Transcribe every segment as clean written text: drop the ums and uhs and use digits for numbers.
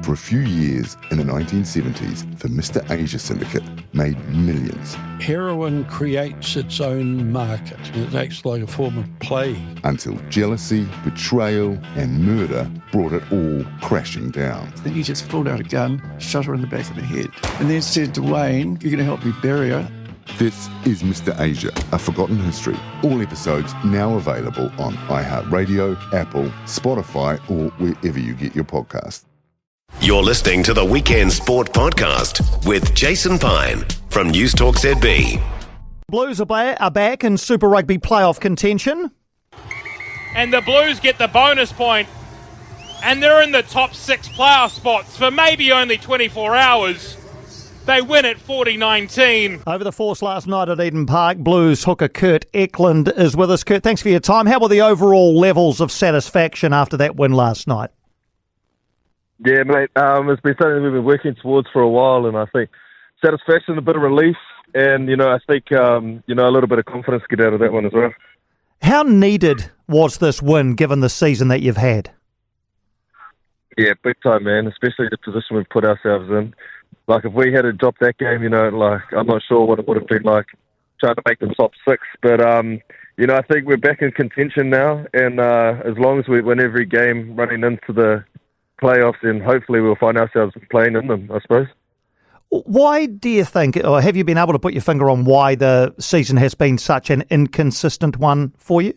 For a few years in the 1970s, the Mr. Asia Syndicate made millions. Heroin creates its own market. It acts like a form of plague. Until jealousy, betrayal, and murder brought it all crashing down. Then he just pulled out a gun, shot her in the back of the head, and then said to Wayne, "You're going to help me bury her." This is Mr. Asia, A Forgotten History. All episodes now available on iHeartRadio, Apple, Spotify, or wherever you get your podcasts. You're listening to the Weekend Sport Podcast with Jason Pine from News Talk ZB. Blues are back in Super Rugby playoff contention. And the Blues get the bonus point, and they're in the top 6 playoff spots for maybe only 24 hours. They win at 40-19. Over the force last night at Eden Park, Blues hooker Kurt Eklund is with us. Kurt, thanks for your time. How were the overall levels of satisfaction after that win last night? Yeah, mate, it's been something we've been working towards for a while, and I think satisfaction, a bit of relief, and, I think, a little bit of confidence to get out of that one as well. How needed was this win, given the season that you've had? Yeah, big time, man, especially the position we've put ourselves in. Like, if we had dropped that game, I'm not sure what it would have been like trying to make the top 6, but, I think we're back in contention now, and as long as we win every game running into the playoffs, and hopefully we'll find ourselves playing in them, I suppose. Why do you think, or have you been able to put your finger on why the season has been such an inconsistent one for you?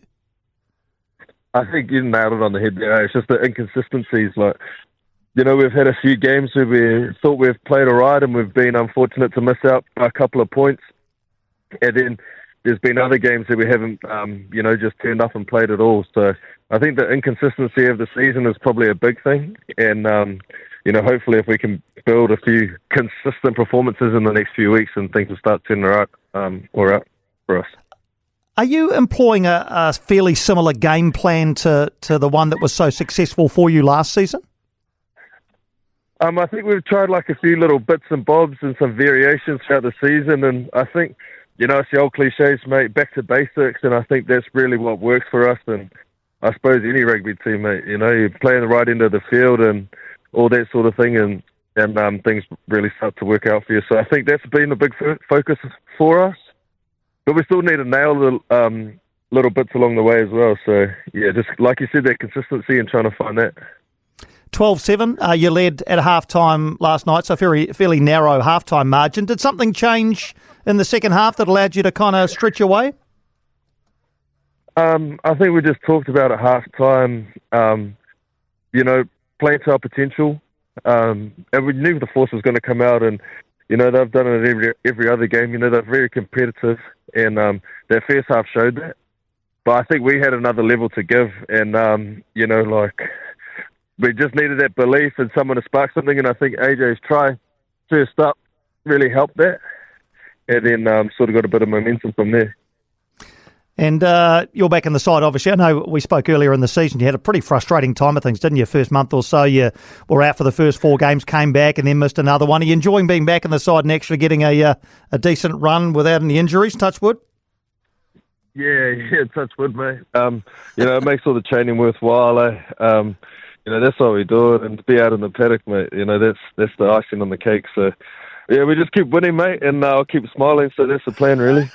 I think you nailed it on the head there. It's just the inconsistencies. We've had a few games where we thought we've played all right, and we've been unfortunate to miss out by a couple of points. And then there's been other games that we haven't, just turned up and played at all. So I think the inconsistency of the season is probably a big thing. And, hopefully if we can build a few consistent performances in the next few weeks, and things will start turning right, for us. Are you employing a fairly similar game plan to the one that was so successful for you last season? I think we've tried like a few little bits and bobs and some variations throughout the season, and I think, it's the old cliches, mate, back to basics, and I think that's really what works for us, and I suppose any rugby team, mate, you're playing the right end of the field and all that sort of thing, and things really start to work out for you. So I think that's been a big focus for us, but we still need to nail the little bits along the way as well. So, yeah, just like you said, that consistency and trying to find that. 12-7, you led at half-time last night, so fairly narrow half-time margin. Did something change in the second half that allowed you to kind of stretch your way? I think we just talked about at half-time, playing to our potential, and we knew the force was going to come out, and, they've done it every other game. They're very competitive, and their first half showed that. But I think we had another level to give, and, we just needed that belief and someone to spark something, and I think AJ's try first up really helped that, and then sort of got a bit of momentum from there. And you're back in the side, obviously. I know we spoke earlier in the season. You had a pretty frustrating time of things, didn't you? First month or so, you were out for the first 4 games, came back, and then missed another one. Are you enjoying being back in the side and actually getting a decent run without any injuries? Touch wood. Yeah, touch wood, mate. It makes all the training worthwhile. That's why we do it, and to be out in the paddock, mate, that's the icing on the cake. So, yeah, we just keep winning, mate, and I'll keep smiling, so that's the plan, really.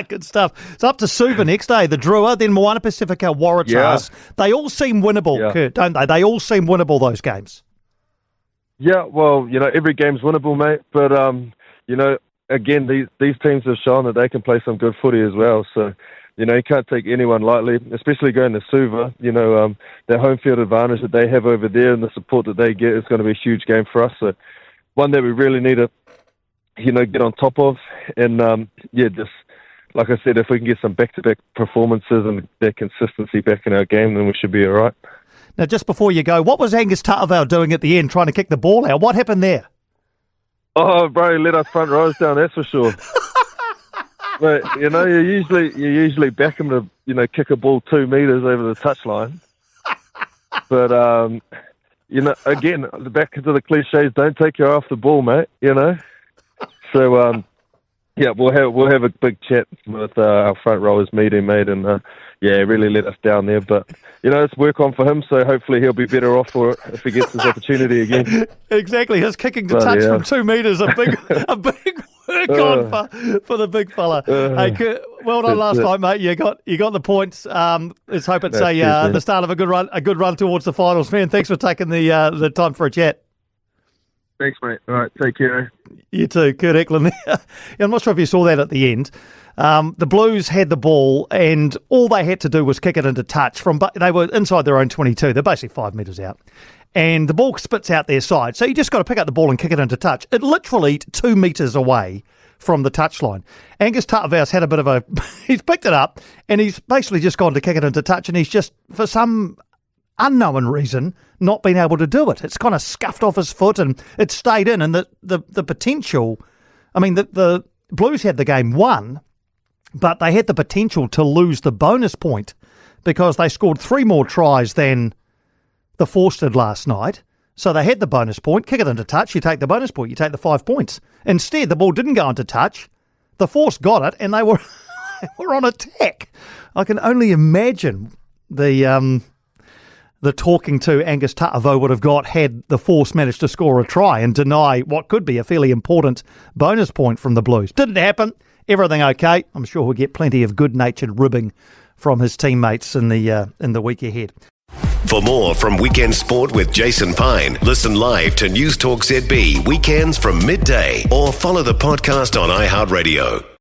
Good stuff. It's up to Suva next day, the Drua, then Moana Pacifica, Waratahs. Yeah. They all seem winnable, Kurt, don't they? They all seem winnable, those games. Yeah, well, every game's winnable, mate, but, again, these teams have shown that they can play some good footy as well, so... you can't take anyone lightly, especially going to Suva. Their home field advantage that they have over there and the support that they get is going to be a huge game for us. So one that we really need to, get on top of. And, just like I said, if we can get some back-to-back performances and that consistency back in our game, then we should be all right. Now, just before you go, what was Angus Ta'avao doing at the end, trying to kick the ball out? What happened there? Oh, bro, he let us front rows down, that's for sure. But, you usually back him to, kick a ball 2 meters over the touchline. But, again, back to the cliches, don't take your eye off the ball, mate, So, we'll have a big chat with our front rowers meeting, mate, and, really let us down there. But, it's work on for him, so hopefully he'll be better off for it if he gets his opportunity again. Exactly. His kicking to touch from 2 metres, a big work on for the big fella. Hey, Kurt, well done last night, mate. You got the points. Let's hope it's the start of a good run towards the finals, man. Thanks for taking the time for a chat. Thanks, mate. All right, take care. You too, Kurt Eklund. I'm not sure if you saw that at the end. The Blues had the ball, and all they had to do was kick it into touch. They were inside their own 22. They're basically 5 metres out. And the ball spits out their side. So you just got to pick up the ball and kick it into touch. It literally 2 metres away from the touchline. Angus Tatavau's had a bit of he's picked it up, and he's basically just gone to kick it into touch, and he's just, for some unknown reason, not been able to do it. It's kind of scuffed off his foot, and it stayed in. And the potential, the Blues had the game won, but they had the potential to lose the bonus point because they scored 3 more tries than the Force did last night. So they had the bonus point, kick it into touch, you take the bonus point, you take the 5 points. Instead, the ball didn't go into touch. The Force got it, and they were on attack. I can only imagine the talking to Angus Tatavau would have got had the Force managed to score a try and deny what could be a fairly important bonus point from the Blues. Didn't happen. Everything okay. I'm sure we'll get plenty of good-natured ribbing from his teammates in the week ahead. For more from Weekend Sport with Jason Pine, listen live to News Talk ZB weekends from midday or follow the podcast on iHeartRadio.